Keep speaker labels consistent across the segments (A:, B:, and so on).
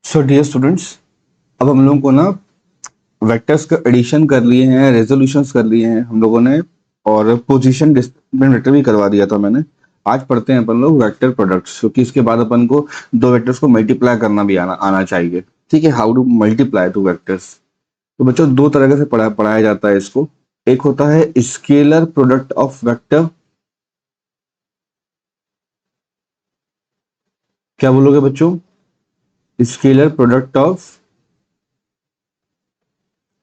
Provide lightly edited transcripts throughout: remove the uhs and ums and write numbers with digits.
A: So dear students, अब हम लोगों को ना वेक्टर्स का एडिशन कर लिए हैं, रेजोल्यूशंस कर लिए हैं हम लोगों ने, और पोजीशन डिस्प्लेसमेंट वेक्टर भी करवा दिया था मैंने। आज पढ़ते हैं अपन लोग वेक्टर प्रोडक्ट्स, क्योंकि इसके बाद अपन को दो वेक्टर्स को मल्टीप्लाई करना भी आना आना चाहिए। ठीक है, how to multiply two vectors. तो बच्चों दो तरह से पढ़ाया जाता है इसको। एक होता है स्केलर प्रोडक्ट ऑफ वेक्टर। क्या बोलोगे बच्चों? Scalar product of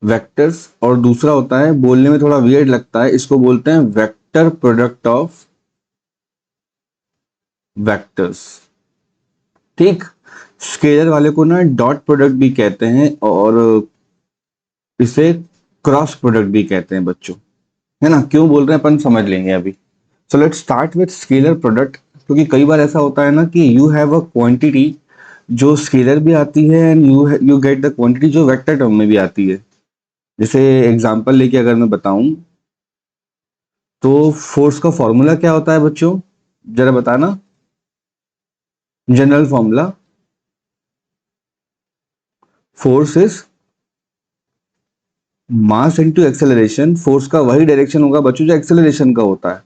A: vectors. और दूसरा होता है, बोलने में थोड़ा वियर्ड लगता है, इसको बोलते हैं वेक्टर प्रोडक्ट ऑफ वेक्टर्स। ठीक। स्केलर वाले को ना डॉट प्रोडक्ट भी कहते हैं और इसे क्रॉस प्रोडक्ट भी कहते हैं बच्चों। है ना? क्यों बोल रहे हैं अपन समझ लेंगे अभी। So let's start with scalar product. क्योंकि कई बार ऐसा होता है ना कि यू हैव अ क्वांटिटी जो स्केलर भी आती है and you get the quantity जो वेक्टर टर्म में भी आती है। जैसे एग्जांपल लेके अगर मैं बताऊं तो फोर्स का फॉर्मूला क्या होता है बच्चों? जरा बताना। General formula, force is mass into acceleration. Force का वही डायरेक्शन होगा बच्चों जो एक्सेलरेशन का होता है।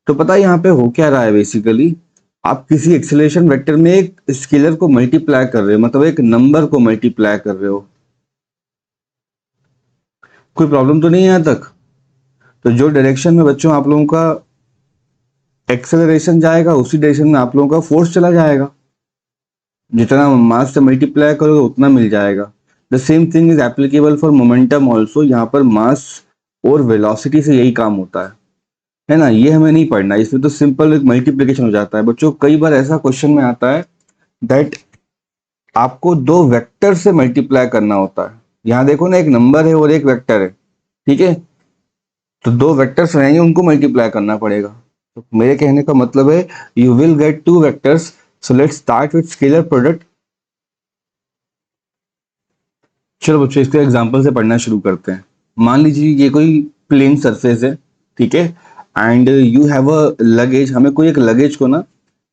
A: तो पता है यहाँ पे हो क्या रहा है बेसिकली, आप किसी एक्सेलरेशन वेक्टर में एक स्केलर को मल्टीप्लाई कर रहे हो, मतलब एक नंबर को मल्टीप्लाई कर रहे हो। कोई प्रॉब्लम तो नहीं है यहाँ तक? तो जो डायरेक्शन में बच्चों आप लोगों का एक्सेलरेशन जाएगा उसी डायरेक्शन में आप लोगों का फोर्स चला जाएगा। जितना मास से मल्टीप्लाई करोगे उतना मिल जाएगा। The same thing is applicable for momentum also. यहाँ पर मास और वेलोसिटी से यही काम होता है ना? ये हमें नहीं पढ़ना, इसमें तो सिंपल एक मल्टीप्लिकेशन हो जाता है बच्चों। कई बार ऐसा क्वेश्चन में आता है दैट आपको दो वेक्टर से मल्टीप्लाई करना होता है। यहाँ देखो ना, एक नंबर है और एक वेक्टर है। ठीक है, तो दो वेक्टर्स रहेंगे, उनको मल्टीप्लाई करना पड़ेगा। तो मेरे कहने का मतलब है you will get two vectors. So let's start with scalar product. चलो बच्चों इसके एग्जांपल से पढ़ना शुरू करते हैं। मान लीजिए ये कोई प्लेन सरफेस है, ठीक है, and you have a luggage. हमें कोई एक लगेज को ना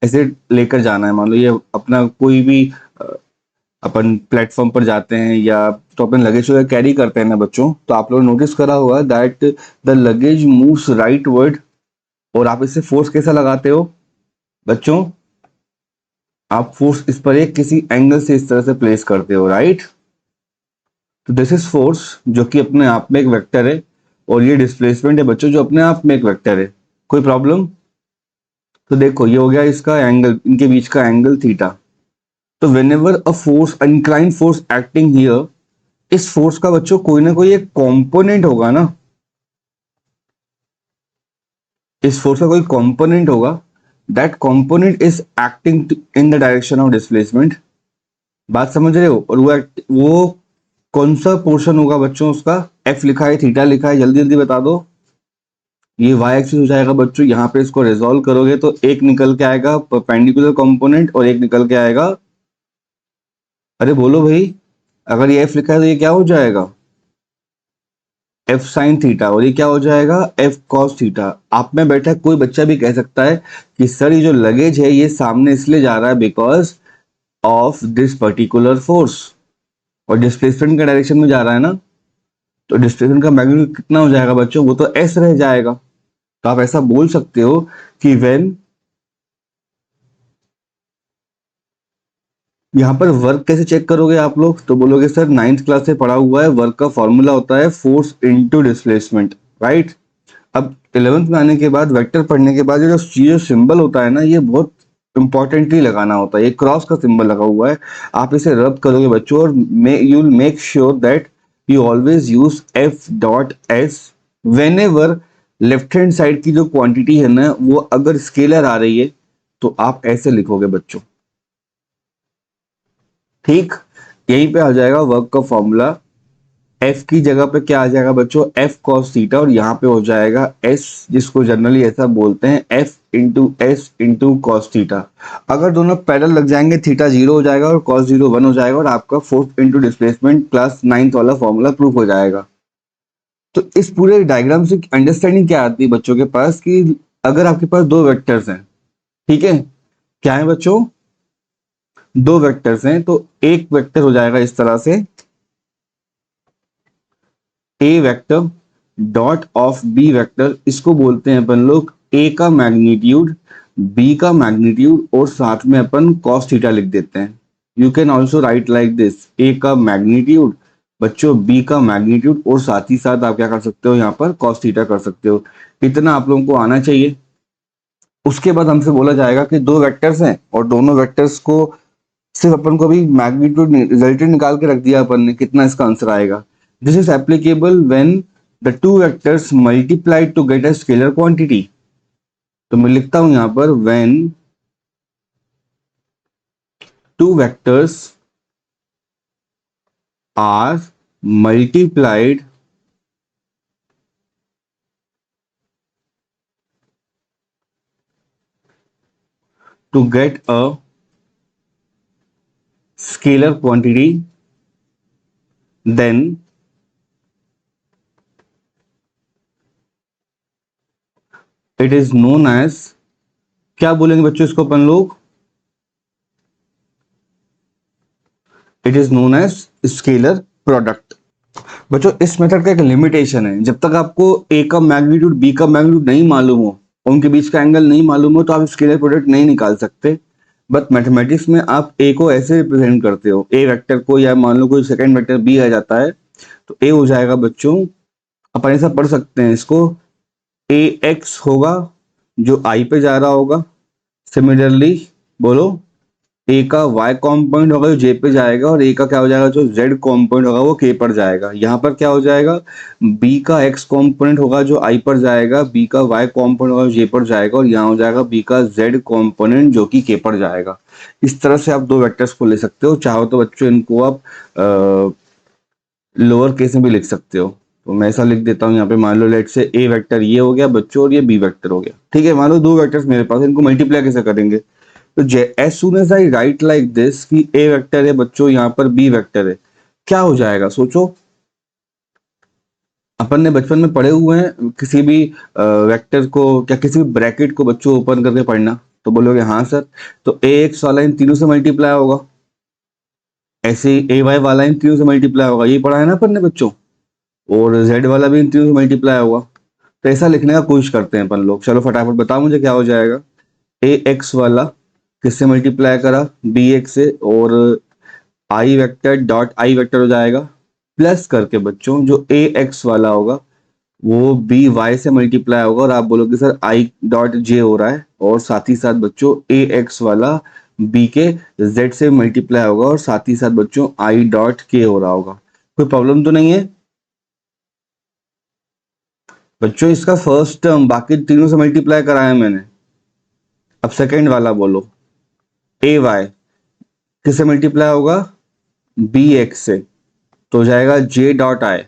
A: ऐसे लेकर जाना है। मान लो ये अपना कोई भी अपन प्लेटफॉर्म पर जाते हैं या तो अपन लगेज को कैरी करते हैं ना बच्चों, तो आप लोग नोटिस करा होगा that the luggage moves right word. और आप इससे फोर्स कैसा लगाते हो बच्चों? आप फोर्स इस पर एक किसी एंगल से इस तरह से प्लेस करते हो, राइट? तो दिस इज फोर्स जो कि अपने आप में एक वेक्टर है, और ये डिस्प्लेसमेंट है बच्चों जो अपने आप में एक वेक्टर है। कोई प्रॉब्लम? तो देखो ये हो गया इसका एंगल, इनके बीच का एंगल थीटा। तो whenever a force, incline force acting here, इस फोर्स का बच्चों कोई ना कोई एक कंपोनेंट होगा ना। इस फोर्स का कोई कंपोनेंट होगा। That component is acting in the direction of displacement. बात समझ रहे हो? और वो कौन सा पोर्शन होगा बच्चों उसका? एफ लिखा है, थीटा लिखा है, जल्दी जल्दी बता दो। ये वाई एक्सिस हो जाएगा बच्चों। यहाँ पे इसको रिजॉल्व करोगे तो एक निकल के आएगा परपेंडिकुलर कंपोनेंट और एक निकल के आएगा, अरे बोलो भाई, अगर ये एफ लिखा है तो ये क्या हो जाएगा? F sine theta. और ये क्या हो जाएगा? F cos theta. आप में बैठा कोई बच्चा भी कह सकता है कि सर ये जो लगेज है ये सामने इसलिए जा रहा है because of this particular force, और डिस्प्लेसमेंट का डायरेक्शन में जा रहा है ना। तो डिस्प्लेसमेंट का मैग्नीट्यूड कितना हो जाएगा बच्चों? वो तो एस रह जाएगा। तो आप ऐसा बोल सकते हो कि व्हेन, यहाँ पर वर्क कैसे चेक करोगे आप लोग? तो बोलोगे सर नाइन्थ क्लास से पढ़ा हुआ है, वर्क का फॉर्मूला होता है फोर्स इनटू डिस्प्लेसमेंट, राइट? अब 11th में आने के बाद वेक्टर पढ़ने के बाद जो सिंबल होता है ना, ये बहुत इंपॉर्टेंटली लगाना होता है। ये क्रॉस का सिंबल लगा हुआ है, आप इसे रब करोगे बच्चों, और you will make sure that you always use F dot S when ever left hand side की जो क्वांटिटी है ना वो अगर स्केलर आ रही है तो आप ऐसे लिखोगे बच्चों। ठीक, यहीं पे आ जाएगा वर्क का फॉर्मूला। एफ की जगह पे क्या आ जाएगा बच्चों? F cos theta. और यहाँ पे हो जाएगा एस, जिसको जनरली ऐसा बोलते हैं F into S into cos theta. अगर दोनों पैरेलल लग जाएंगे थीटा 0 हो जाएगा और कॉस 0 1 हो जाएगा, और आपका force into displacement class 9th वाला फॉर्मूला प्रूफ हो जाएगा। तो इस पूरे डायग्राम से अंडरस्टैंडिंग क्या आती है बच्चों के पास कि अगर आपके पास दो वेक्टर्स हैं, ठीक है, क्या है बच्चों? दो वेक्टर्स हैं तो एक वेक्टर हो जाएगा इस तरह से, A vector dot of B vector, इसको बोलते हैं अपन लोग ए का मैग्नीट्यूड, बी का मैग्नीट्यूड, और साथ में अपन कॉस थीटा लिख देते हैं। You can also write like this, A का मैग्नीट्यूड बच्चों, बी का मैग्नीट्यूड, और साथ ही साथ आप क्या कर सकते हो यहाँ पर कॉस थीटा कर सकते हो। इतना आप लोगों को आना चाहिए। उसके बाद हमसे बोला जाएगा कि दो वेक्टर्स हैं और दोनों वेक्टर्स को सिर्फ अपन को भी मैग्नीट्यूड रिजल्टेंट निकाल के रख दिया अपन ने, कितना इसका आंसर आएगा। This is applicable when the two vectors multiplied to get a scalar quantity. तो मैं लिखता हूं यहां पर when two vectors are multiplied to get a scalar quantity, then it is known as, क्या बोलेंगे बच्चों इसको अपन लोग, it is known as scalar product. बच्चों इस मेथड का एक लिमिटेशन है, जब तक आपको ए का मैग्नीट्यूड बी का मैग्नीट्यूड नहीं मालूम हो, उनके बीच का एंगल नहीं मालूम हो, तो आप स्केलर प्रोडक्ट नहीं निकाल सकते। बट मैथमेटिक्स में आप ए को ऐसे रिप्रेजेंट करते हो, ए वेक्टर को, या मान लो कोई सेकंड वेक्टर बी आ जाता है तो ए हो जाएगा बच्चों, अपन ऐसा पढ़ सकते हैं इसको, ए एक्स होगा जो आई पे जा रहा होगा, सिमिलरली बोलो ए का y कॉम्पोनेंट होगा जो जे पे जाएगा, और ए का क्या हो जाएगा जो z कॉम्पोनेंट होगा वो के पर जाएगा। यहाँ पर क्या हो जाएगा, b का x कॉम्पोनेंट होगा जो i पर जाएगा, b का y कॉम्पोनेंट होगा जो j पर जाएगा, और यहाँ हो जाएगा b का z कॉम्पोनेंट जो कि k पर जाएगा। इस तरह से आप दो वेक्टर्स को ले सकते हो, चाहो तो बच्चों इनको आप लोअर केस में भी लिख सकते हो। तो मैं ऐसा लिख देता हूँ यहाँ पे, मान लो लेट से ए वेक्टर ये हो गया बच्चों और ये बी वेक्टर हो गया, ठीक है। मान लो दो वेक्टर्स मेरे पास, इनको मल्टीप्लाई कैसे करेंगे, तो as soon as I write like this कि ए वेक्टर है बच्चों, यहाँ पर बी वेक्टर है, क्या हो जाएगा सोचो। अपन ने बचपन में पढ़े हुए हैं किसी भी वेक्टर को, क्या किसी भी ब्रैकेट को बच्चों ओपन करके पढ़ना, तो बोलोगे हाँ सर। तो ए एक्स वाला इन तीनों से मल्टीप्लाई होगा, ऐसे ए वाई वाला इन तीनों से मल्टीप्लाई होगा, ये पढ़ा है ना अपन ने बच्चों, और z वाला भी इन तीनों से मल्टीप्लाई होगा। तो ऐसा लिखने का कोशिश करते हैं अपन लोग। चलो फटाफट बताओ मुझे क्या हो जाएगा, ए एक्स वाला किससे मल्टीप्लाई करा, बी एक्स से, और आई वेक्टर डॉट आई वेक्टर हो जाएगा, प्लस करके बच्चों जो ए एक्स वाला होगा वो बी वाई से मल्टीप्लाई होगा, और आप बोलोगे सर आई डॉट जे हो रहा है, और साथ ही साथ बच्चों ए एक्स वाला बी के जेड से मल्टीप्लाई होगा, और साथ ही साथ बच्चों आई डॉट के हो रहा होगा। कोई प्रॉब्लम तो नहीं है बच्चों, इसका फर्स्ट टर्म बाकी तीनों से मल्टीप्लाई कराया मैंने। अब सेकंड वाला बोलो, ए वाई किससे मल्टीप्लाई होगा, बी एक्स से, तो हो जाएगा जे डॉट आई।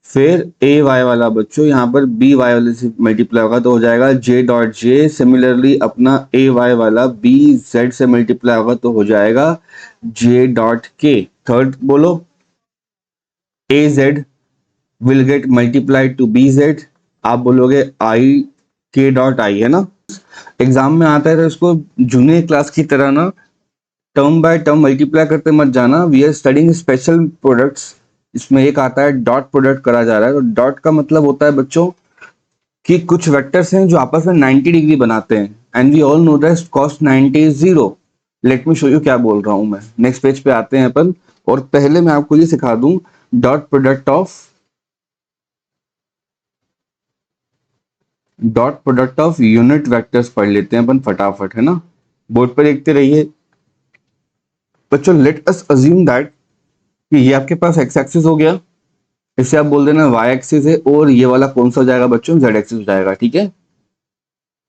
A: फिर ए वाई वाला बच्चों यहाँ पर बी वाई वाले से मल्टीप्लाई होगा, तो हो जाएगा जे डॉट जे। सिमिलरली अपना ए वाई वाला बी जेड से मल्टीप्लाई होगा, तो हो जाएगा जे डॉट के। थर्ड बोलो, A Z will get multiplied to B Z, आप बोलोगे आई के डॉट आई, है ना। एग्जाम में आता है तो इसको जूनियर क्लास की तरह ना टर्म बाय टर्म मल्टीप्लाई करते मत जाना, we are studying special products. इसमें एक आता है डॉट प्रोडक्ट करा जा रहा है, तो डॉट का मतलब होता है बच्चों कि कुछ वेक्टर्स हैं जो आपस में 90 डिग्री बनाते हैं, and we all know that cos 90 is zero. Let me show you क्या बोल रहा हूं मैं। नेक्स्ट पेज पे आते हैं अपन, और पहले मैं आपको ये सिखा दूं dot product of unit vectors पढ़ लेते हैं अपन फटाफट, है ना। बोर्ड पर देखते रहिए बच्चों। लेट अस अज्यूम दैट कि ये आपके पास एक्स एक्सिस हो गया, इसे आप बोल देना वाई एक्सिस है, और ये वाला कौन सा हो जाएगा बच्चों, जेड एक्सिस हो जाएगा, ठीक है।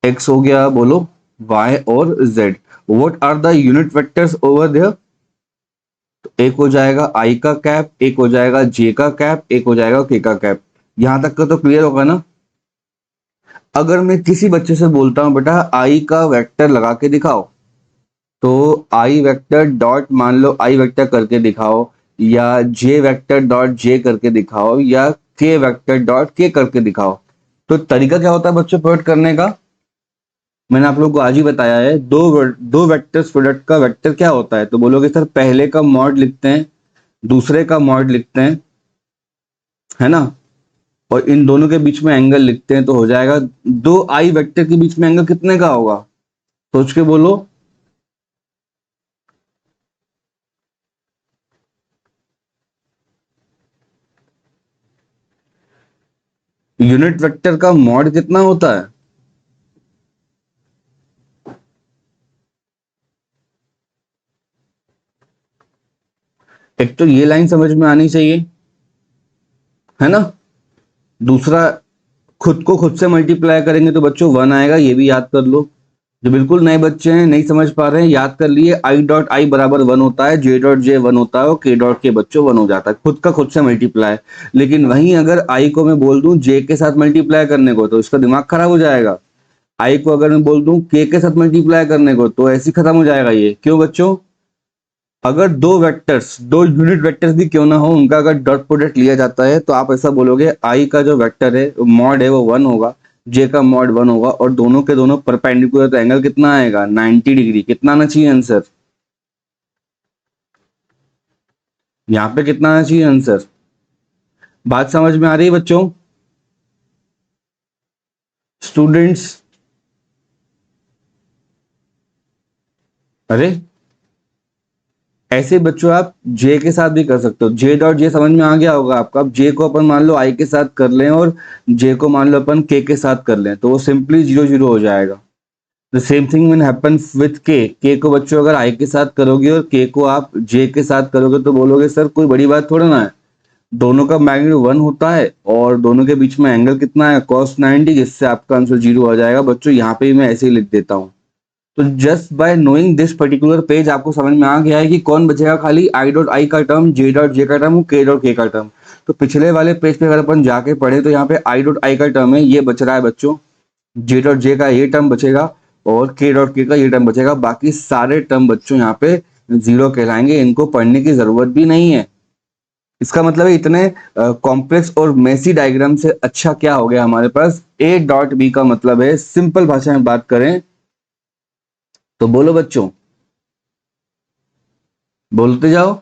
A: एक्स हो गया बोलो, वाई और Z. What are the unit vectors over there, तो एक हो जाएगा आई का कैप, एक हो जाएगा जे का कैप, एक हो जाएगा के का कैप। यहां तक का तो क्लियर होगा ना। अगर मैं किसी बच्चे से बोलता हूं बेटा आई का वेक्टर लगा के दिखाओ, तो आई वेक्टर डॉट मान लो आई वेक्टर करके दिखाओ, या जे वेक्टर डॉट जे करके दिखाओ, या के वेक्टर डॉट के करके दिखाओ, तो तरीका क्या होता है बच्चों प्लॉट करने का, मैंने आप लोगों को आज ही बताया है, दो वेक्टर्स प्रोडक्ट का वेक्टर क्या होता है, तो बोलोगे सर पहले का मॉड लिखते हैं, दूसरे का मॉड लिखते हैं, है ना, और इन दोनों के बीच में एंगल लिखते हैं, तो हो जाएगा दो आई वेक्टर के बीच में एंगल कितने का होगा, सोच के बोलो। यूनिट वेक्टर का मॉड कितना होता है? एक तो ये लाइन समझ में आनी चाहिए, है ना। दूसरा, खुद को खुद से मल्टीप्लाई करेंगे तो बच्चों 1 आएगा, ये भी याद कर लो। जो बिल्कुल नए बच्चे हैं, नहीं समझ पा रहे हैं, याद कर लिए, आई डॉट आई बराबर 1 होता है, जे डॉट जे 1 होता है, और के डॉट के बच्चों 1 हो जाता है, खुद का खुद से मल्टीप्लाई। लेकिन वहीं अगर आई को मैं बोल दूं जे के साथ मल्टीप्लाई करने को, तो इसका दिमाग खराब हो जाएगा। आई को अगर मैं बोल दूं के साथ मल्टीप्लाई करने को, तो ऐसे ही खत्म हो जाएगा ये। क्यों बच्चों? अगर दो यूनिट वेक्टर्स भी क्यों ना हो, उनका अगर डॉट प्रोडक्ट लिया जाता है, तो आप ऐसा बोलोगे आई का जो वेक्टर है मॉड है वो 1 होगा, जे का मॉड 1 होगा, और दोनों के दोनों परपेंडिकुलर, तो एंगल कितना आएगा 90 डिग्री। कितना आना चाहिए आंसर? यहाँ पे कितना आना चाहिए आंसर? बात समझ में आ रही है बच्चों? स्टूडेंट्स, अरे ऐसे बच्चों आप जे के साथ भी कर सकते हो, जे डॉट जे समझ में आ गया होगा आपका। अब जे को अपन मान लो आई के साथ कर लें, और जे को मान लो अपन के साथ कर लें, तो वो सिंपली 0 0 हो जाएगा। The same thing will happen with के को बच्चों अगर आई के साथ करोगे और के को आप जे के साथ करोगे, तो बोलोगे सर कोई बड़ी बात थोड़ा ना है, दोनों का मैग्नीट्यूड 1 होता है, और दोनों के बीच में एंगल कितना है cos 90, जिससे आपका आंसर 0 आ जाएगा। बच्चों यहाँ पे मैं ऐसे ही लिख देता हूँ। तो just by knowing this particular page आपको समझ में आ गया है कि कौन बचेगा, खाली आई डॉट आई का टर्म, जे डॉट जे का टर्म, के डॉट के का टर्म। तो पिछले वाले पेज पे अगर अपन जाके पढ़े, तो यहाँ पे आई डॉट आई का टर्म है, ये बच रहा है बच्चों, जे डॉट जे का ये टर्म बचेगा, और के डॉट के का ये टर्म बचेगा। बाकी सारे टर्म बच्चों यहाँ पे 0 कहलाएंगे, इनको पढ़ने की जरूरत भी नहीं है। इसका मतलब है इतने कॉम्प्लेक्स और मेसी डायग्राम से अच्छा क्या हो गया हमारे पास, ए डॉट बी का मतलब है, सिंपल भाषा में बात करें तो बोलो बच्चों, बोलते जाओ।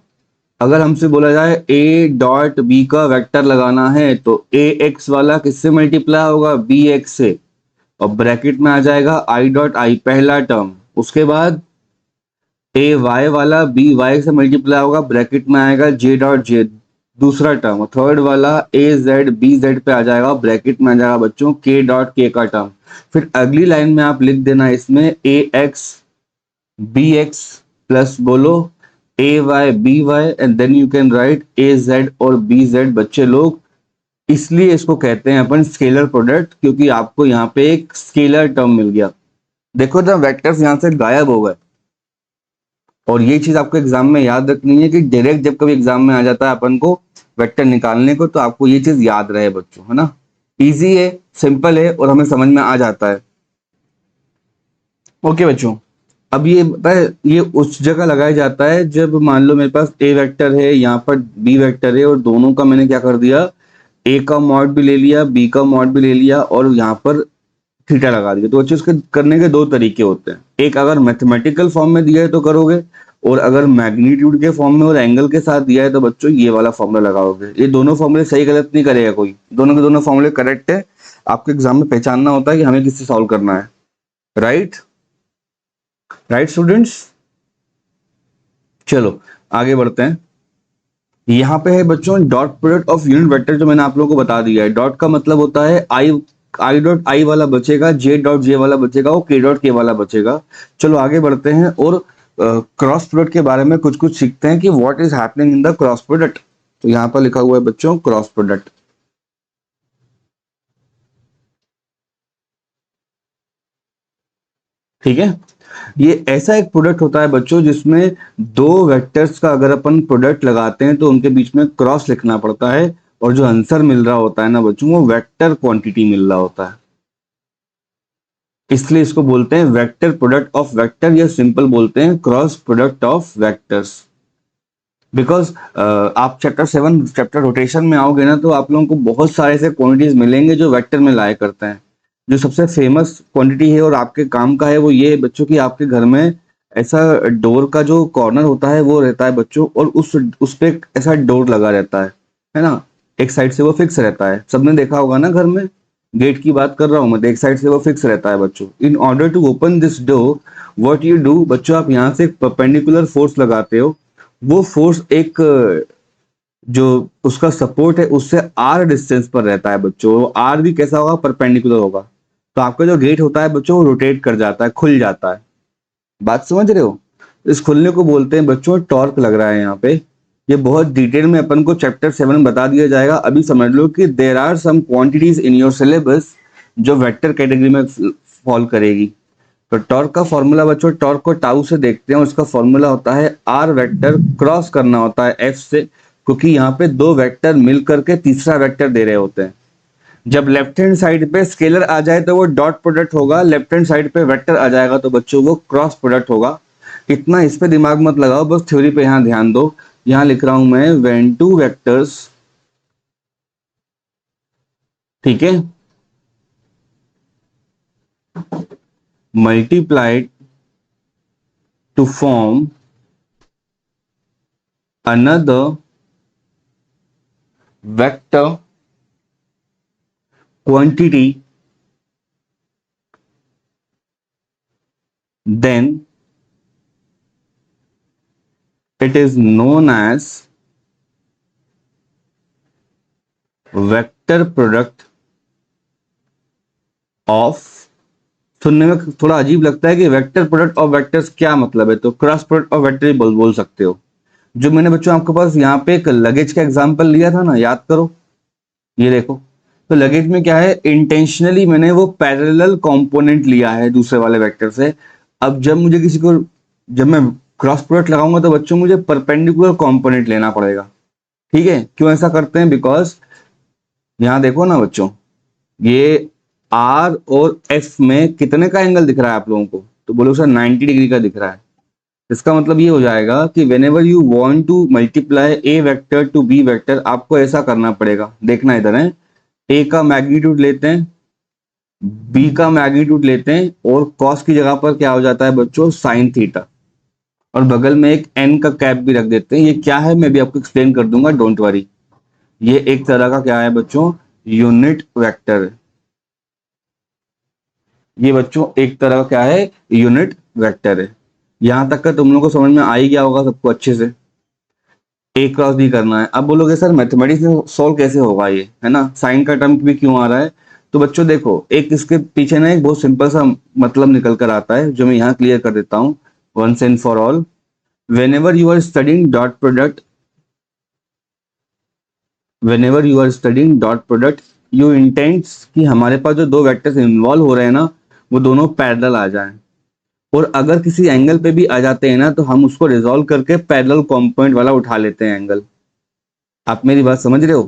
A: अगर हमसे बोला जाए ए डॉट बी का वेक्टर लगाना है, तो ए एक्स वाला किससे मल्टीप्लाई होगा, बी एक्स से, और ब्रैकेट में आ जाएगा आई डॉट आई पहला टर्म, उसके बाद ए वाई वाला बी वाई से मल्टीप्लाई होगा, ब्रैकेट में आएगा जे डॉट जे दूसरा टर्म, और थर्ड वाला ए जेड बी जेड पे आ जाएगा, ब्रैकेट में आ जाएगा बच्चों के डॉट के का टर्म। फिर अगली लाइन में आप लिख देना इसमें A X B X plus बोलो A Y B Y, and then you can write A Z और बी जेड। बच्चे लोग, इसलिए इसको कहते हैं अपन स्केलर प्रोडक्ट, क्योंकि आपको यहाँ पे एक स्केलर टर्म मिल गया। देखो जब वेक्टर्स यहाँ से गायब हो गए, और ये चीज आपको एग्जाम में याद रखनी है कि डायरेक्ट जब कभी एग्जाम में आ जाता है अपन को वेक्टर निकालने को, तो आपको ये चीज याद रहे बच्चों, है ना। इजी है, सिंपल है, और हमें समझ में आ जाता है। ओके बच्चों, अब ये पता है, ये उस जगह लगाया जाता है जब मान लो मेरे पास ए वेक्टर है, यहाँ पर बी वेक्टर है, और दोनों का मैंने क्या कर दिया, ए का मॉड भी ले लिया, बी का मॉड भी ले लिया, और यहाँ पर थीटा लगा दिया। तो अच्छे उसके करने के दो तरीके होते हैं, एक अगर मैथमेटिकल फॉर्म में दिया है तो करोगे, और अगर मैग्नीट्यूड के फॉर्म में और एंगल के साथ दिया है, तो बच्चों ये वाला फॉर्मूला लगाओगे। ये दोनों फॉर्मूले सही गलत नहीं करेगा कोई, दोनों के दोनों फॉर्मूले करेक्ट है। आपको एग्जाम में पहचानना होता है कि हमें किससे सॉल्व करना है। Right, right students. चलो आगे बढ़ते हैं। यहाँ पे है बच्चों dot product of unit vector, जो मैंने आप लोगों को बता दिया है। डॉट का मतलब होता है आई डॉट आई वाला बचेगा, जे डॉट जे वाला बचेगा, और के डॉट के वाला बचेगा। चलो आगे बढ़ते हैं, और क्रॉस प्रोडक्ट के बारे में कुछ कुछ सीखते हैं कि what is happening in the cross product. तो यहाँ पर लिखा हुआ है बच्चों क्रॉस प्रोडक्ट। ठीक है, ये ऐसा एक प्रोडक्ट होता है बच्चों जिसमें दो वेक्टर्स का अगर अपन प्रोडक्ट लगाते हैं, तो उनके बीच में क्रॉस लिखना पड़ता है, और जो आंसर मिल रहा होता है ना बच्चों, वो वेक्टर क्वांटिटी मिल रहा होता है। इसलिए इसको बोलते हैं वेक्टर प्रोडक्ट ऑफ वेक्टर, या सिंपल बोलते हैं cross product of vectors. Because आप चैप्टर रोटेशन में आओगे ना, तो आप लोगों को बहुत सारे ऐसे क्वांटिटीज मिलेंगे जो वेक्टर में लाया करते हैं। जो सबसे फेमस क्वांटिटी है और आपके काम का है वो ये है बच्चों कि आपके घर में ऐसा डोर का जो कॉर्नर होता है वो रहता है बच्चों, और उस पे एक ऐसा डोर लगा रहता है ना। एक साइड से वो फिक्स रहता है, सबने देखा होगा ना घर में। गेट की बात कर रहा हूँ मैं, तो एक साइड से वो फिक्स रहता है बच्चों। In order to open this door what you do बच्चों, आप यहाँ से एक परपेंडिकुलर फोर्स लगाते हो। वो फोर्स एक जो उसका सपोर्ट है उससे आर डिस्टेंस पर रहता है बच्चों। आर भी कैसा होगा, परपेंडिकुलर होगा। तो आपका जो गेट होता है बच्चों वो रोटेट कर जाता है, खुल जाता है। बात समझ रहे हो? इस खुलने को बोलते हैं बच्चों टॉर्क लग रहा है यहाँ पे। ये बहुत डिटेल में अपन को चैप्टर 7 बता दिया जाएगा। अभी समझ लो कि there are some quantities in your syllabus जो वेक्टर कैटेगरी में फॉल करेगी। तो टॉर्क का फॉर्मूला बच्चों, टॉर्क को टाउ से देखते हैं, उसका फॉर्मूला होता है आर वेक्टर क्रॉस करना होता है एफ से, क्योंकि यहाँ पे दो वेक्टर मिल करके तीसरा वेक्टर दे रहे होते हैं। जब लेफ्ट हैंड साइड पे स्केलर आ जाए तो वो डॉट प्रोडक्ट होगा, लेफ्ट हैंड साइड पे वेक्टर आ जाएगा तो बच्चों वो क्रॉस प्रोडक्ट होगा। इतना इस पे दिमाग मत लगाओ, बस थ्योरी पे यहाँ ध्यान दो। यहाँ लिख रहा हूं मैं व्हेन टू वेक्टर्स, ठीक है, multiplied to form another vector quantity, then it is known as vector product of, सुनने में थोड़ा अजीब लगता है कि वेक्टर प्रोडक्ट ऑफ वेक्टर्स क्या मतलब है, तो क्रॉस प्रोडक्ट ऑफ वेक्टर बोल सकते हो। जो मैंने बच्चों आपके पास यहाँ पे एक लगेज का एग्जांपल लिया था ना, याद करो। ये देखो, तो लगेज में क्या है, इंटेंशनली मैंने वो पैरेलल कंपोनेंट लिया है दूसरे वाले वेक्टर से। अब जब मुझे किसी को, जब मैं क्रॉस प्रोडक्ट लगाऊंगा तो बच्चों मुझे परपेंडिकुलर कंपोनेंट लेना पड़ेगा। ठीक है, क्यों ऐसा करते हैं, बिकॉज यहाँ देखो ना बच्चों, ये आर और एफ में कितने का एंगल दिख रहा है आप लोगों को, तो बोलो सर 90 डिग्री का दिख रहा है। इसका मतलब ये हो जाएगा कि whenever you want to multiply A vector to B vector, आपको ऐसा करना पड़ेगा। देखना इधर है, ए का मैग्नीट्यूड लेते हैं, बी का मैग्नीट्यूड लेते हैं, और कॉस की जगह पर क्या हो जाता है बच्चों, साइन थीटा, और बगल में एक एन का कैप भी रख देते हैं। ये क्या है मैं भी आपको एक्सप्लेन कर दूंगा, डोंट वरी। ये एक तरह का क्या है बच्चों, यूनिट वेक्टर है। ये बच्चों एक तरह का क्या है, यूनिट वेक्टर है। यहां तक का तुम लोगों को समझ में आ ही गया होगा सबको अच्छे से। ए क्रॉस बी करना है। अब बोलोगे सर मैथमेटिक्स में सॉल्व कैसे होगा ये, है ना, साइन का टर्म भी क्यों आ रहा है। तो बच्चों देखो, एक इसके पीछे ना एक बहुत सिंपल सा मतलब निकल कर आता है, जो मैं यहाँ क्लियर कर देता हूँ once and for all. whenever you are studying dot product whenever you are studying dot product you intends कि हमारे पास जो दो वेक्टर्स इन्वॉल्व हो रहे हैं ना, वो दोनों पैरेलल आ जाएं, और अगर किसी एंगल पे भी आ जाते हैं ना तो हम उसको रिजॉल्व करके पैरेलल कंपोनेंट वाला उठा लेते हैं एंगल। आप मेरी बात समझ रहे हो?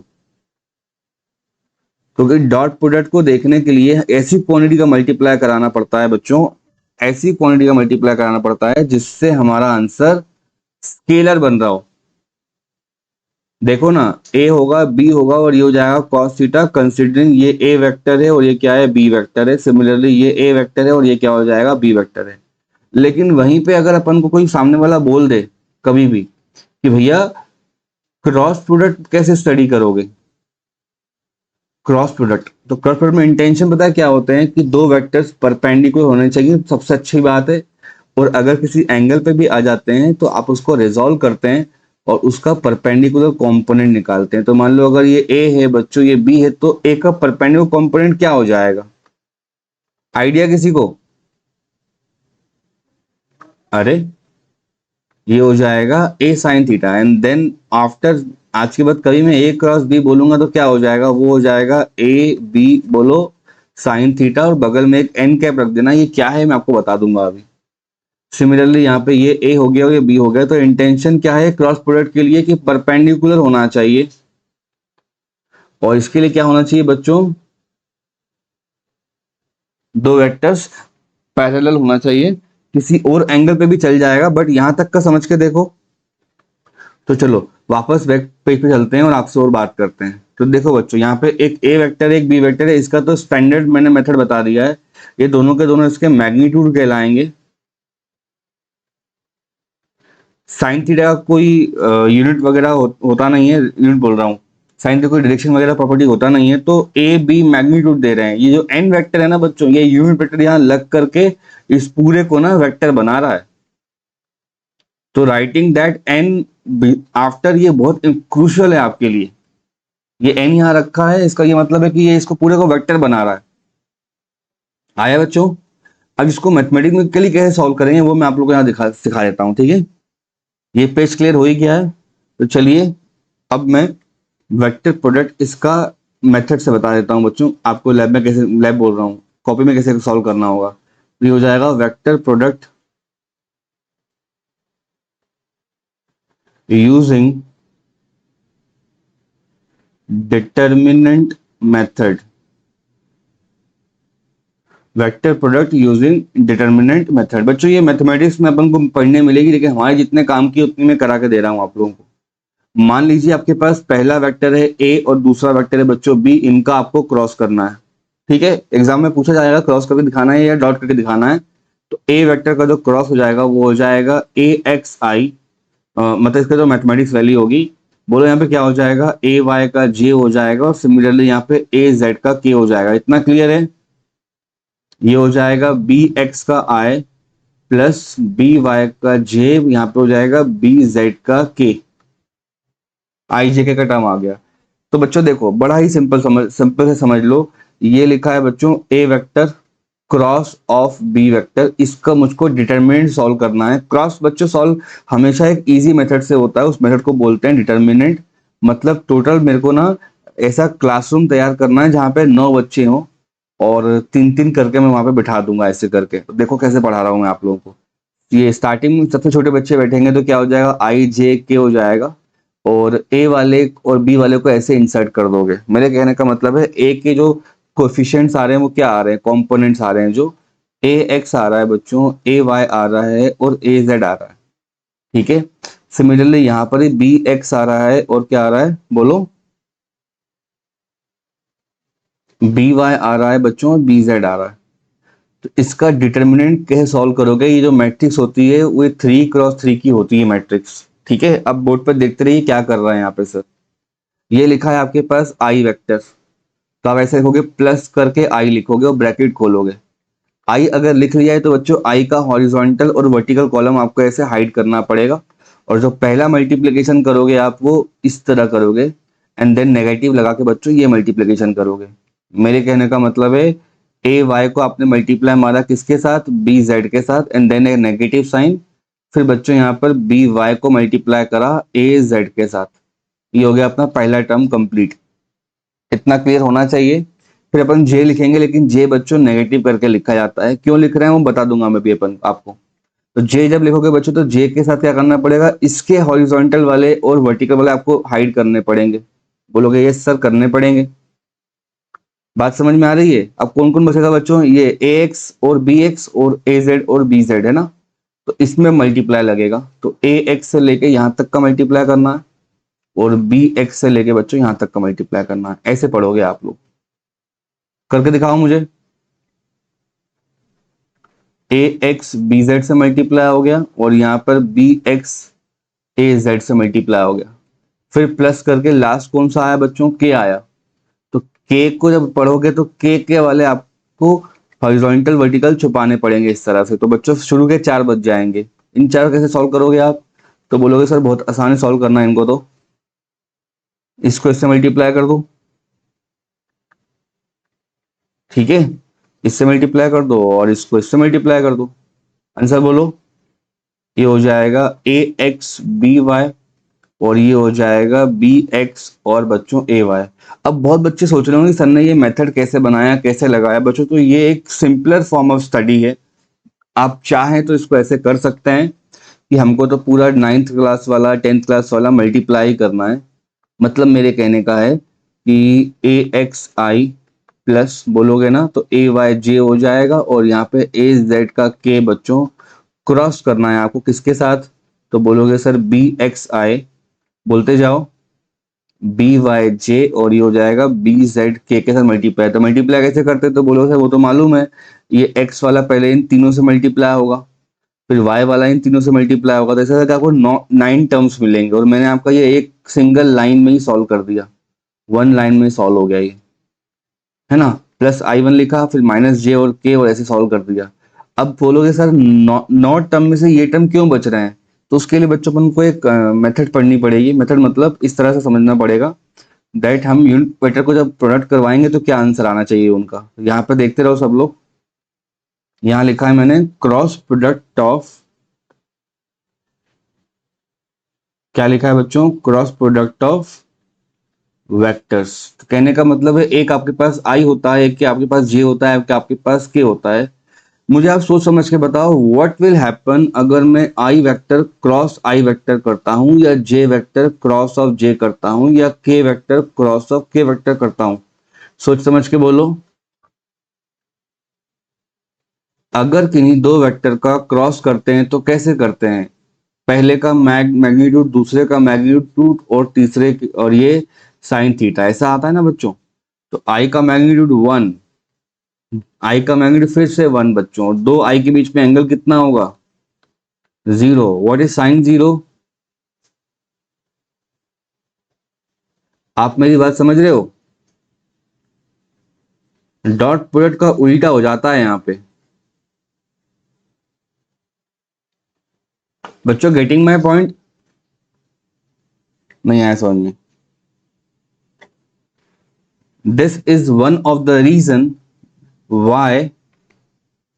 A: क्योंकि डॉट प्रोडक्ट को देखने के लिए ऐसी क्वांटिटी का मल्टीप्लाई कराना पड़ता है बच्चों, ऐसी क्वांटिटी का मल्टीप्लाई कराना पड़ता है जिससे हमारा आंसर स्केलर बन रहा हो। देखो ना, ए होगा बी होगा और ये हो जाएगा cos थीटा, कंसिडरिंग ये ए वेक्टर है और ये क्या है, बी वेक्टर है। सिमिलरली ये ए वेक्टर है और ये क्या हो जाएगा, बी वेक्टर है। लेकिन वहीं पे अगर अपन को कोई सामने वाला बोल दे कभी भी कि भैया क्रॉस प्रोडक्ट कैसे स्टडी करोगे, क्रॉस प्रोडक्ट, तो क्रॉस प्रोडक्ट में इंटेंशन पता है क्या होते हैं कि दो वेक्टर्स परपेंडिकुलर होने चाहिए, सबसे अच्छी बात है। और अगर किसी एंगल पे भी आ जाते हैं तो आप उसको रिजॉल्व करते हैं और उसका परपेंडिकुलर कंपोनेंट निकालते हैं। तो मान लो अगर ये ए है बच्चों, ये बी है, तो ए का परपेंडिकुलर कंपोनेंट क्या हो जाएगा, आइडिया किसी को? अरे ये हो जाएगा A sine theta, and then after, आज के बाद कभी मैं ए क्रॉस बी बोलूंगा तो क्या हो जाएगा, वो हो जाएगा ए बी बोलो साइन थीटा, और बगल में एक एन कैप रख देना। ये क्या है मैं आपको बता दूंगा अभी। सिमिलरली यहाँ पे ये ए हो गया और ये बी हो गया, तो इंटेंशन क्या है क्रॉस प्रोडक्ट के लिए कि परपेंडिकुलर होना चाहिए, और इसके लिए क्या होना चाहिए बच्चों, दो वेक्टर्स पैरेलल होना चाहिए। किसी और एंगल पे भी चल जाएगा, बट यहां तक का समझ के देखो। तो चलो वापस बैक पेज पे चलते हैं और आपसे और बात करते हैं। तो देखो बच्चों, यहाँ पे एक ए वेक्टर एक बी वेक्टर है, इसका तो स्टैंडर्ड मैंने मेथड बता दिया है। ये दोनों के दोनों इसके मैग्नीट्यूड कहलाएंगे। साइन थीटा का कोई यूनिट वगैरह होता नहीं है, यूनिट बोल रहा हूँ, साइन का कोई डायरेक्शन वगैरह प्रॉपर्टी होता नहीं है। तो ए बी मैग्नीट्यूड दे रहे हैं। ये जो एन वेक्टर है ना बच्चों, ये यूनिट वेक्टर यहाँ लग करके इस पूरे को ना वेक्टर बना रहा है। तो राइटिंग दैट एन आफ्टर, ये बहुत क्रूशियल है आपके लिए। ये एन यहाँ रखा है, इसका ये मतलब है कि ये इसको पूरे को वेक्टर बना रहा है। आया बच्चों? अब इसको मैथमेटिकली कैसे सॉल्व करेंगे वो मैं आप लोगों को यहाँ सिखा देता हूँ, ठीक है। ये पेज क्लियर हो ही गया है। तो चलिए अब मैं वेक्टर प्रोडक्ट इसका मेथड से बता देता हूँ बच्चों आपको। लैब में कैसे, लैब बोल रहा हूँ, कॉपी में कैसे सॉल्व करना होगा। तो ये हो जाएगा vector product using determinant method. Vector product using determinant method. बच्चों ये मैथमेटिक्स में अपन को पढ़ने मिलेगी, लेकिन हमारे जितने काम की उतनी मैं करा के दे रहा हूँ आप लोगों को। मान लीजिए आपके पास पहला वेक्टर है ए और दूसरा वेक्टर है बच्चों बी, इनका आपको क्रॉस करना है, ठीक है। एग्जाम में पूछा जाएगा क्रॉस करके दिखाना है या डॉट करके दिखाना है। तो ए वेक्टर का जो क्रॉस हो जाएगा वो हो जाएगा ए एक्स आई, मतलब इसका जो मैथमेटिक्स वैल्यू होगी, बोलो यहाँ पे क्या हो जाएगा, ए वाई का जे हो जाएगा, और सिमिलरली यहाँ पे ए जेड का के हो जाएगा। इतना क्लियर है? ये हो जाएगा बी एक्स का आई प्लस बी वाई का जे, यहाँ पे हो जाएगा बी जेड का के, आई जे के का टर्म आ गया। तो बच्चों देखो बड़ा ही सिंपल से समझ लो। ये लिखा है बच्चों A vector cross of B vector, इसका मुझको डिटरमिनेंट सॉल्व करना है। क्रॉस बच्चों सॉल्व हमेशा एक इजी मेथड से होता है, उस मेथड को बोलते हैं डिटरमिनेंट। मतलब टोटल मेरे को ना ऐसा क्लासरूम तैयार करना है जहाँ पे 9 बच्चे हों और 3-3 करके मैं वहां पे बिठा दूंगा ऐसे करके। तो देखो कैसे पढ़ा रहा हूँ मैं आप लोगों को। ये स्टार्टिंग में सबसे छोटे बच्चे बैठेंगे तो क्या हो जाएगा, आई जे के हो जाएगा, और ए वाले और बी वाले को ऐसे इंसर्ट कर दोगे। मेरे कहने का मतलब है ए के जो कोफिशिएंट्स आ रहे हैं वो क्या आ रहे हैं, कंपोनेंट्स आ रहे हैं, जो ए एक्स आ रहा है बच्चों, ए वाई आ रहा है और ए जेड आ रहा है, ठीक है। सिमिलरली यहाँ पर बी एक्स आ रहा है और क्या आ रहा है बोलो, बी वाई आ रहा है बच्चों और बी जेड आ रहा है। तो इसका डिटर्मिनेंट कैसे सॉल्व करोगे, ये जो मैट्रिक्स होती है वो 3x3 की होती है मैट्रिक्स, ठीक है। अब बोर्ड पर देखते रहिए क्या कर रहा है यहाँ पे सर। ये लिखा है आपके पास आई वेक्टर, तो आप ऐसे लिखोगे प्लस करके आई लिखोगे और ब्रैकेट खोलोगे। आई अगर लिख लिया है तो बच्चों आई का हॉरिजॉन्टल और वर्टिकल कॉलम आपको ऐसे हाइड करना पड़ेगा, और जो पहला मल्टीप्लिकेशन करोगे आप वो इस तरह करोगे, एंड देन नेगेटिव लगा के बच्चों ये मल्टीप्लिकेशन करोगे। मेरे कहने का मतलब है ए वाई को आपने मल्टीप्लाई मारा किसके साथ, बी जेड के साथ, and then A negative sign. फिर बच्चों यहाँ पर बी वाई को मल्टीप्लाई करा ए जेड के साथ। ये हो गया अपना पहला टर्म कंप्लीट। इतना क्लियर होना चाहिए। फिर अपन जे लिखेंगे, लेकिन जे बच्चों नेगेटिव करके लिखा जाता है, क्यों लिख रहे हैं वो बता दूंगा मैं भी अपन आपको। तो जे जब लिखोगे बच्चों तो जे के साथ क्या करना पड़ेगा, इसके हॉरिजॉन्टल वाले और वर्टिकल वाले आपको हाइड करने पड़ेंगे। बोलोगे ये सर करने पड़ेंगे, बात समझ में आ रही है? अब कौन कौन बचेगा बच्चों, ये ए एक्स और बी एक्स और ए जेड और बी जेड है ना, तो इसमें मल्टीप्लाई लगेगा। तो ए एक्स से लेके यहाँ तक का मल्टीप्लाई करना है और बी एक्स से लेके बच्चों यहाँ तक का मल्टीप्लाई करना है। ऐसे पढ़ोगे आप लोग, करके दिखाओ मुझे। ए एक्स बी जेड से मल्टीप्लाई हो गया और यहाँ पर बी एक्स ए जेड से मल्टीप्लाई हो गया। फिर प्लस करके लास्ट कौन सा आया बच्चों, के आया। तो के को जब पढ़ोगे तो के वाले आपको हॉरिजॉन्टल वर्टिकल छुपाने पड़ेंगे इस तरह से। तो बच्चों शुरू के 4 बच जाएंगे। इन 4 कैसे सॉल्व करोगे आप, तो बोलोगे सर बहुत आसान है सॉल्व करना है इनको, तो इसको इससे मल्टीप्लाई कर दो, ठीक है। इससे मल्टीप्लाई कर दो और इसको इससे मल्टीप्लाई कर दो, आंसर बोलो। ये हो जाएगा ए एक्स बी वाई और ये हो जाएगा बी एक्स और बच्चों ए वाई। अब बहुत बच्चे सोच रहे होंगे सर ने ये मेथड कैसे बनाया, कैसे लगाया बच्चों। तो ये एक सिंपलर फॉर्म ऑफ स्टडी है। आप चाहें तो इसको ऐसे कर सकते हैं कि हमको तो पूरा 9th क्लास वाला 10th क्लास वाला मल्टीप्लाई करना है। मतलब मेरे कहने का है कि ए एक्स आई प्लस बोलोगे ना तो ए वाई जे हो जाएगा, और यहाँ पे ए जेड का के बच्चों क्रॉस करना है आपको किसके साथ, तो बोलोगे सर बी एक्स आई, बोलते जाओ बी वाई जे, और ये हो जाएगा बी जेड के साथ मल्टीप्लाई। तो मल्टीप्लाई कैसे करते तो बोलो सर वो तो मालूम है, ये एक्स वाला पहले इन तीनों से मल्टीप्लाई होगा, फिर वाई वाला इन तीनों से मल्टीप्लाई होगा, तो ऐसा करके आपको 9 टर्म्स मिलेंगे, और मैंने आपका ये एक सिंगल लाइन में ही सॉल्व कर दिया, वन लाइन में सॉल्व हो गया ये, है ना। प्लस आई 1 लिखा, फिर माइनस जे और के, और ऐसे सॉल्व कर दिया। अब बोलोगे सर नौ टर्म में से ये टर्म क्यों बच रहे हैं, तो उसके लिए बच्चों अपन को एक मेथड पढ़नी पड़ेगी। मेथड मतलब इस तरह से समझना पड़ेगा दैट हम यूनिट वेक्टर को जब प्रोडक्ट करवाएंगे तो क्या आंसर आना चाहिए उनका। यहाँ पे देखते रहो सब लोग, यहाँ लिखा है मैंने क्रॉस प्रोडक्ट ऑफ, क्या लिखा है बच्चों, क्रॉस प्रोडक्ट ऑफ वेक्टर्स। तो कहने का मतलब है एक आपके पास आई होता है, एक के आपके पास जे होता है, एक के आपके पास के होता है। मुझे आप सोच समझ के बताओ व्हाट विल हैपन अगर मैं आई वेक्टर क्रॉस आई वेक्टर करता हूं, या जे वेक्टर क्रॉस ऑफ जे करता हूं, या के वेक्टर क्रॉस ऑफ के वेक्टर करता हूं। सोच समझ के बोलो। अगर किन्हीं दो वेक्टर का क्रॉस करते हैं तो कैसे करते हैं, पहले का मैग्नीट्यूड, दूसरे का मैग्नीट्यूड, और तीसरे और ये साइन थीटा, ऐसा आता है ना बच्चों। तो आई का मैग्नीट्यूड 1, आई का मैग्नीट्यूड फिर से 1 बच्चों, और दो आई के बीच में एंगल कितना होगा, 0। व्हाट इज साइन 0, आप मेरी बात समझ रहे हो। डॉट प्रोडक्ट का उल्टा हो जाता है यहाँ पे बच्चों, गेटिंग माई पॉइंट, नहीं आया समझ में। This is one of the reason why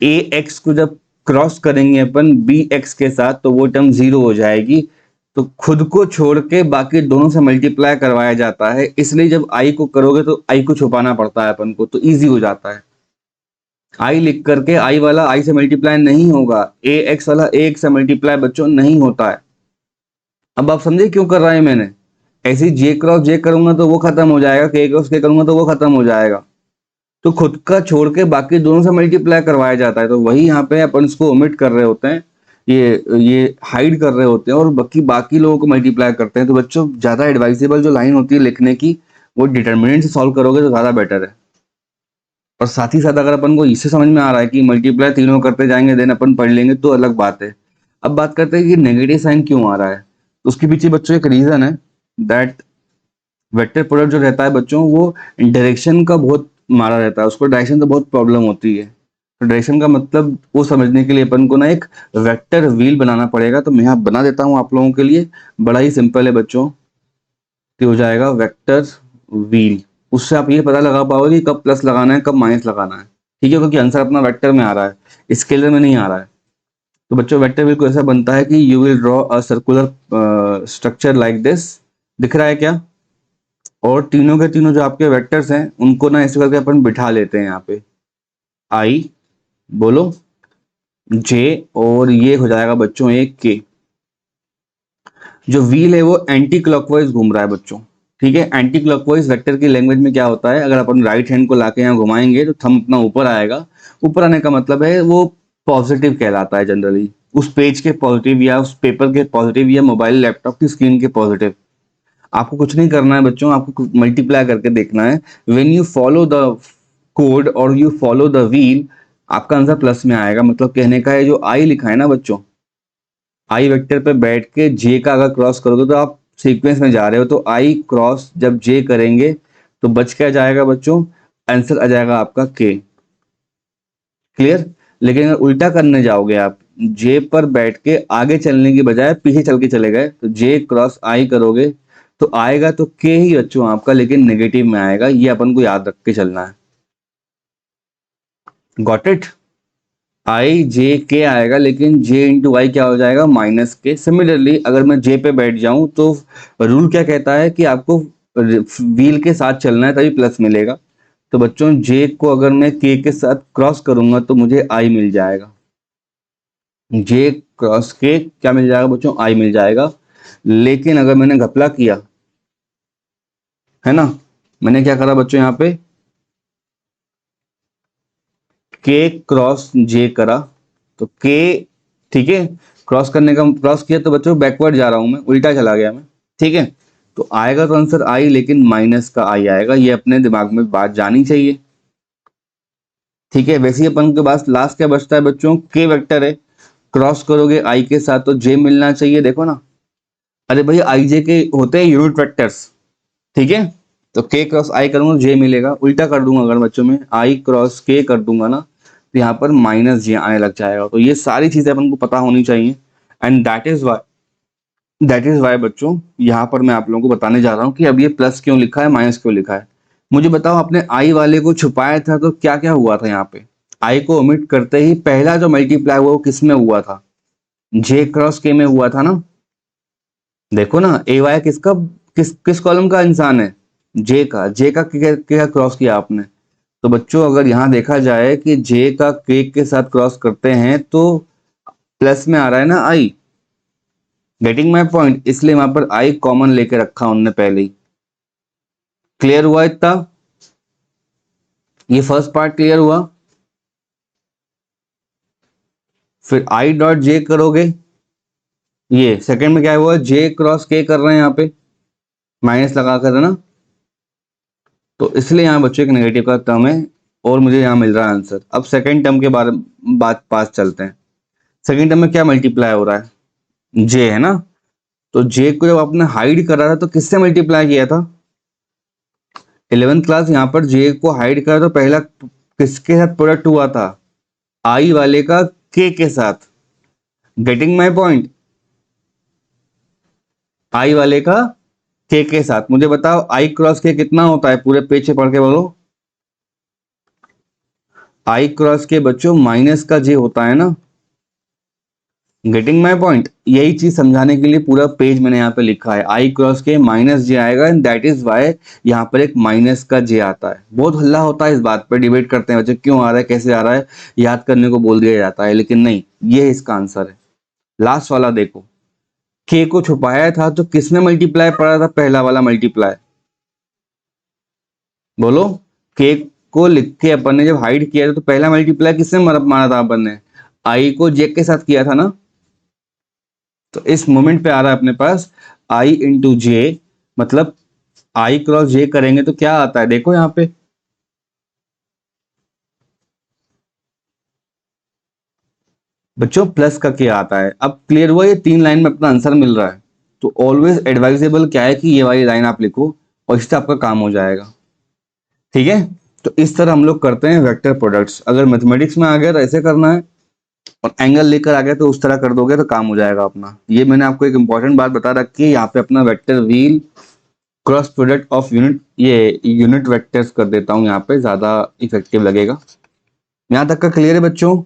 A: a X को जब क्रॉस करेंगे अपन बी एक्स के साथ तो वो टर्म 0 हो जाएगी। तो खुद को छोड़ के बाकी दोनों से मल्टीप्लाई करवाया जाता है, इसलिए जब आई को करोगे तो आई को छुपाना पड़ता है अपन को, तो इजी हो जाता है। आई लिख करके आई वाला आई से मल्टीप्लाई नहीं होगा, ए एक्स वाला ए एक्स से मल्टीप्लाई बच्चों नहीं होता है। अब आप समझे क्यों कर रहा है मैंने, ऐसे ही जे क्रॉस जे करूंगा तो वो खत्म हो जाएगा, के क्रॉस के करूंगा तो वो खत्म हो जाएगा। तो खुद का छोड़ के बाकी दोनों से मल्टीप्लाई करवाया जाता है, तो वही यहाँ पे अपन इसको ओमिट कर रहे होते हैं, ये हाइड कर रहे होते हैं, और बाकी बाकी लोगों को मल्टीप्लाई करते हैं। तो बच्चों ज्यादा एडवाइजेबल जो लाइन होती है लिखने की, वो डिटर्मिनेंट से सॉल्व करोगे तो ज्यादा बेटर है। और साथ ही साथ अगर अपन को इससे समझ में आ रहा है कि मल्टीप्लाई तीनों करते जाएंगे देन अपन पढ़ लेंगे तो अलग बात है। अब बात करते हैं कि नेगेटिव साइन क्यों आ रहा है, तो उसके पीछे बच्चों एक रीजन है दैट वेक्टर प्रोडक्ट जो रहता है बच्चों वो डायरेक्शन का बहुत मारा रहता है, उसको डायरेक्शन से बहुत प्रॉब्लम होती है। तो डायरेक्शन का मतलब वो समझने के लिए अपन को ना एक वेक्टर व्हील बनाना पड़ेगा। तो मैं यहाँ बना देता हूँ आप लोगों के लिए, बड़ा ही सिंपल है बच्चों, कि हो जाएगा वेक्टर व्हील। उससे आप ये पता लगा पाओगे कि कब प्लस लगाना है कब माइनस लगाना है, ठीक है, क्योंकि आंसर अपना वेक्टर में आ रहा है, स्केलर में नहीं आ रहा है। तो बच्चों वेक्टर व्हील को ऐसा बनता है कि you will draw a circular structure like this, दिख रहा है क्या, और तीनों के तीनों जो आपके वेक्टर्स हैं उनको ना ऐसे करके अपन बिठा लेते हैं यहाँ पे, आई बोलो जे, और ये हो जाएगा बच्चों एक के। जो व्हील है वो एंटी क्लॉकवाइज घूम रहा है बच्चों, ठीक है। एंटी क्लॉकवाइज वेक्टर की लैंग्वेज में क्या होता है, अगर अपन राइट हैंड को लाके यहाँ घुमाएंगे तो थंब अपना ऊपर आएगा, ऊपर आने का मतलब है वो पॉजिटिव कहलाता है जनरली, उस पेज के पॉजिटिव या उस पेपर के पॉजिटिव या मोबाइल लैपटॉप की स्क्रीन के पॉजिटिव। आपको कुछ नहीं करना है बच्चों, आपको मल्टीप्लाई करके देखना है। When you follow the code और यू फॉलो द व्हील, आपका आंसर प्लस में आएगा। मतलब कहने का है जो आई लिखा है ना बच्चों, आई वेक्टर पे बैठ के जे का अगर क्रॉस करोगे तो आप सीक्वेंस में जा रहे हो, तो आई क्रॉस जब जे करेंगे तो बच क्या जाएगा बच्चों, आंसर आ जाएगा आपका के। क्लियर। लेकिन अगर उल्टा करने जाओगे आप, जे पर बैठ के आगे चलने की बजाय पीछे चल के चले गए, तो जे क्रॉस आई करोगे तो आएगा तो के ही बच्चों आपका, लेकिन नेगेटिव में आएगा, ये अपन को याद रख के चलना है। Got it. आई जे के आएगा, लेकिन जे इंटू आई क्या हो जाएगा, माइनस के। सिमिलरली अगर मैं जे पे बैठ जाऊं तो रूल क्या कहता है कि आपको व्हील के साथ चलना है तभी प्लस मिलेगा। तो बच्चों जे को अगर मैं के साथ क्रॉस करूंगा तो मुझे आई मिल जाएगा, जे क्रॉस के क्या मिल जाएगा बच्चों, आई मिल जाएगा। लेकिन अगर मैंने घपला किया, है ना, मैंने क्या करा बच्चों यहाँ पे के क्रॉस जे करा, तो के, ठीक है, क्रॉस करने का क्रॉस किया तो बच्चों बैकवर्ड जा रहा हूं मैं, उल्टा चला गया मैं, ठीक है। तो आएगा तो आंसर आई, लेकिन माइनस का आई आएगा, ये अपने दिमाग में बात जानी चाहिए। ठीक है, वैसे ही अपन के पास लास्ट क्या बचता है बच्चों, के वेक्टर है, क्रॉस करोगे आई के साथ तो जे मिलना चाहिए, देखो ना। अरे भाई आई जे के होते हैं यूनिट वेक्टर्स, ठीक है। तो के क्रॉस आई करूंगा जे मिलेगा, उल्टा कर दूंगा अगर बच्चों में आई क्रॉस के कर दूंगा ना, तो यहाँ पर माइनस जे आने लग जाएगा। तो ये सारी चीजें अपन को पता होनी चाहिए, एंड दैट इज वाई बच्चों यहाँ पर मैं आप लोगों को बताने जा रहा हूँ कि अब ये प्लस क्यों लिखा है, माइनस क्यों लिखा है। मुझे बताओ, आपने आई वाले को छुपाया था तो क्या क्या हुआ था यहाँ पे। आई को ओमिट करते ही पहला जो मल्टीप्लाई हुआ वो किस में हुआ था, जे क्रॉस के में हुआ था ना। देखो ना, ए वाई किसका, किस किस कॉलम का इंसान है, जे का क्या क्रॉस किया आपने। तो बच्चों अगर यहाँ देखा जाए कि जे का के साथ क्रॉस करते हैं तो प्लस में आ रहा है ना आई, गेटिंग माई पॉइंट, इसलिए वहां पर आई कॉमन लेके रखा उनने पहले ही। क्लियर हुआ इतना, ये फर्स्ट पार्ट क्लियर हुआ। फिर आई डॉट जे करोगे, ये सेकंड में क्या हुआ, जे क्रॉस के कर रहे हैं यहाँ पे माइनस लगा कर, है ना। तो इसलिए यहाँ बच्चों एक नेगेटिव का टर्म है और मुझे यहाँ मिल रहा है आंसर। अब सेकंड टर्म के बारे बात पास चलते हैं। सेकंड टर्म में क्या मल्टीप्लाई हो रहा है, जे है ना। तो जे को जब आपने हाइड करा था तो किससे मल्टीप्लाई किया था, 11th क्लास, यहाँ पर जे को हाइड करा तो पहला किसके साथ प्रोडक्ट हुआ था, आई वाले का के साथ। गेटिंग माई पॉइंट, आई वाले का के साथ। मुझे बताओ आई क्रॉस के कितना होता है, पूरे पेज से पढ़ के बोलो। आई क्रॉस के बच्चों माइनस का जे होता है ना। गेटिंग माई पॉइंट, यही चीज समझाने के लिए पूरा पेज मैंने यहाँ पे लिखा है, आई क्रॉस के माइनस जे आएगा, एंड दैट इज वाई यहाँ पर एक माइनस का जे आता है। बहुत हल्ला होता है इस बात पे, डिबेट करते हैं बच्चे क्यों आ रहा है, कैसे आ रहा है, याद करने को बोल दिया जाता है, लेकिन नहीं, ये इसका आंसर है। लास्ट वाला देखो, के को छुपाया था तो किसने मल्टीप्लाई पढ़ा था, पहला वाला मल्टीप्लाई, बोलो। के को लिख के अपन ने जब हाइड किया था तो पहला मल्टीप्लाई किसने मारा था अपन ने, आई को जे के साथ किया था ना। तो इस मोमेंट पे आ रहा है अपने पास आई इंटू जे, मतलब आई क्रॉस जे करेंगे तो क्या आता है, देखो यहाँ पे बच्चों प्लस का क्या आता है। अब क्लियर हुआ, ये 3 लाइन में अपना आंसर मिल रहा है। तो ऑलवेज एडवाइजेबल क्या है कि ये वाली लाइन आप लिखो और इससे आपका काम हो जाएगा, ठीक है। तो इस तरह हम लोग करते हैं वेक्टर प्रोडक्ट्स। अगर मैथमेटिक्स में आ गया तो ऐसे करना है, और एंगल लेकर आ गया तो उस तरह कर दोगे तो काम हो जाएगा अपना। ये मैंने आपको एक इंपॉर्टेंट बात बता रखी है, यहाँ पे अपना vector wheel cross product of unit, ये यूनिट वेक्टर्स कर देता हूँ यहाँ पे, ज्यादा इफेक्टिव लगेगा। यहाँ तक का क्लियर है बच्चों।